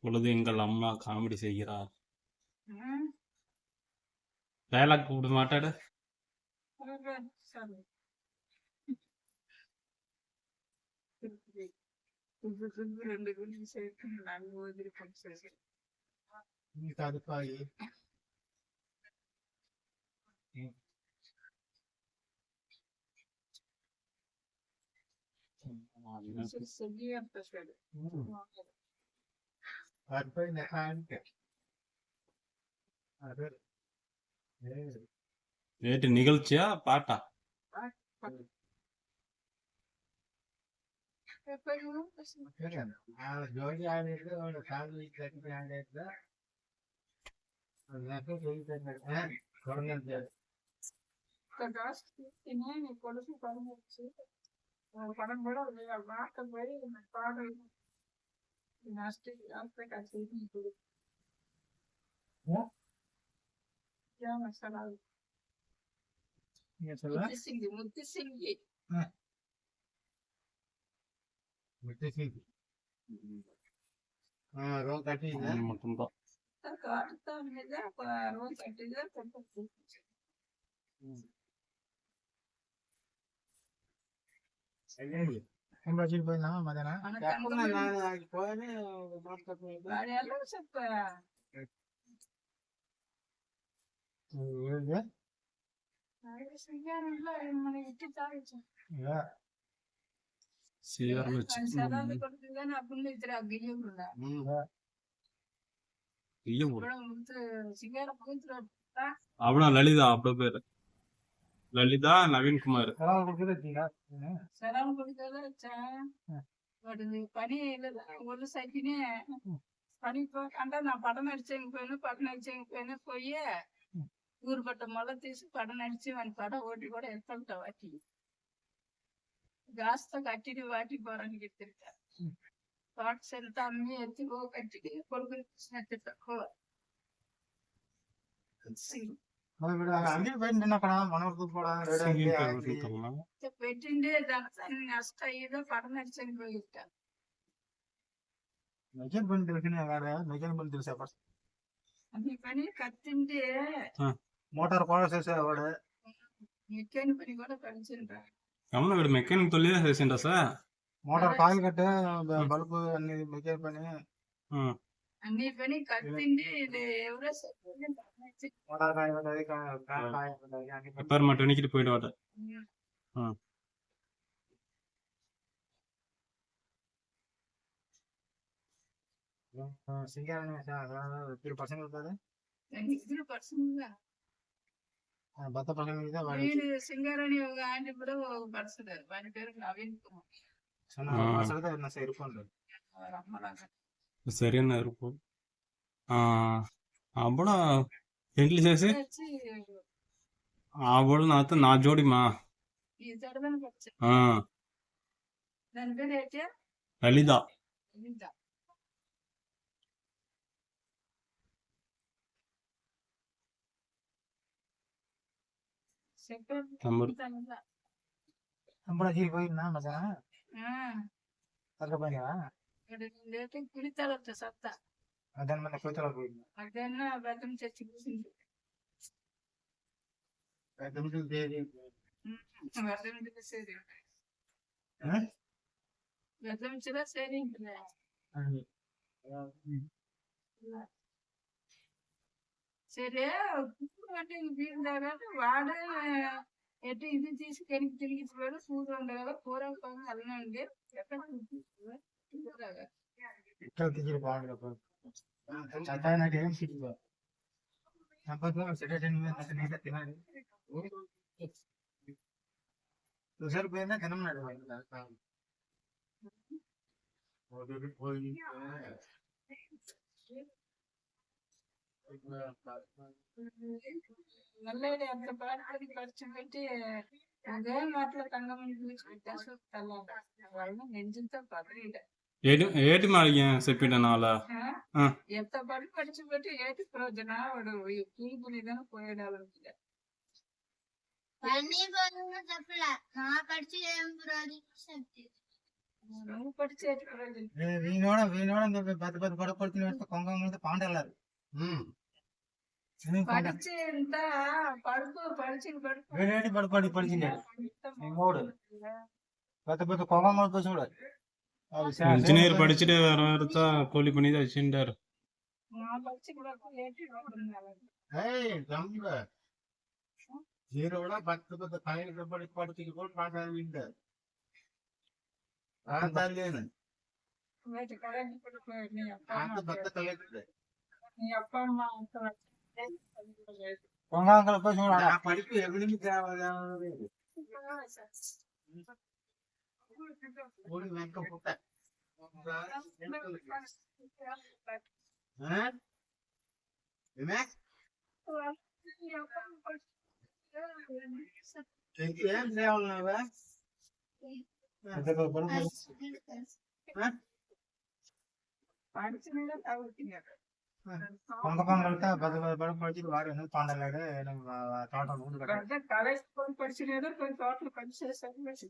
பொழுது எங்கள் அம்மா காமெடி செய்கிறார். டயலாக் கூப்பிட மாட்டாடு. நேற்று நிகழ்ச்சியா பாட்டா? படம் கூட பார்க்க போய் பாடல் மட்டும்தான். போயிருந்தாங்க மதியானம் அவ்வளோ லலிதா, அவ்வளோ பேரு. லலிதா, நவீன்குமார். பனி ஒரு சைக்கினே பனி கண்டா நான் படம் நடிச்சேங்க போய் ஊர்பட்ட மொளை தீசி படம் நடிச்சு படம் ஓட்டி கூட எடுத்துட்ட வாட்டி காசத்தை கட்டிட்டு வாட்டி போறேன்னு கேட்டிருக்கேன். தோட்ட செலுத்த அம்மையை எடுத்து கட்டிட்டு கொள்கை పెట్టిండే దాని నష్ట ఏదో పడన నడిచని పోయిస్తాను. అన్ని పని కత్తిండే మోటార్ కూడా చేసేవాడు. మెకానిక్ పని కూడా కలిసిండ్రా. అవును, వీడు మెకానిక్ తొలిదే చేసిండ్రా సార్. మోటార్ కాయిల్ కట్టే బల్బు అన్ని మెకానిక్ పని అన్ని పని కత్తిండి ఎవరో మోటార్ కాయిల్ కట్టేది எப்பர் மட்டும் நிக்கிட்டு போயிடுவாரு. ఇద్దరు పర్సన్ అవుతుంది. ఇద్దరు పర్సన్ భర్త పర్సన్ సింగారాణి ఒక ఆయన కూడా ఒక పర్సన్ వారి పేరు నవీన్ కుమార్. இருப்பான் சரியான இருக்கும். అప్పుడు పెండ్లి చేసి అప్పుడు నాతో నా జోడిమా దాని పేరు ఏంటి? లలిత. పోయిందా మధ్యాహ్నం కుడితాళ సత్తా అదన్న మన కుడితాళ పోయింది. అదన్న బెల్లం చచ్చి కూర్చుంది. బెల్లంచిలా సరి సరే అంటే వీళ్ళు వాడు ఎటు ఇది తీసి కెనికి తిరిగిపోయాడు. సూర్యుడు ఉండగా కూర అల్లండి ఎక్కడ ఇక్కడ తిరిగి బాగుంది. తినాలి సరిపోయిందా తినన్నాడు. నల్లడి అంత బాధపడి ఖర్చు పెట్టి అదే మాటల తంగమని చూసి పెట్టేసి వాళ్ళ నెంజంతో పదరీడ ఏటి మాడిగా చెప్పిన నాల ఆ. ఎంత పడి படிச்சுபட்டு ஏத்தி பிரயோஜனம் ஒரு கூலி பண்ணி தானே போயிடாலும் నువ్వు படிச்சு ஏத்தி பிரயோஜனம் వీణోడ పెద్ద పెద్ద గొడవ పడుతున్న కొంగ పాండలారు படிச்சு இருந்தா படுப்பு படிச்சு படுப்பு వీడేంటి పడుకోండి పడిచిండాడు మూడు పెద్ద పెద్ద కొంగ చూడు இன்ஜினியர் படிச்சுட்டு வர வரதான் கூலி பண்ணி தான் வச்சுட்டாரு. நான் படிச்சு கூட ஏற்றி హీరోడా భక్త పెద్ద పైన పడి పడుతుంది కూడా పాఠాలు వింటారు లేను వేటి కరెంట్ పడిపోయి నీ అంత భక్త కలిగి నీ అప్ప అమ్మ అంత కొంగాంకల పోయి చూడాలి ఆ పడిపి ఎక్కడి నుంచి తేవాలి వెంక పుట్ట ఏం చేయాలన్నావా படிச்சு தவிர்த்தீங்க కొంగ పొంగలితే పెద్ద పడి వాడు ఎందుకు పండలేడు తోట ముందు కాలేజ్ పోయి படிச்சு போய் தோட்டல படிச்சு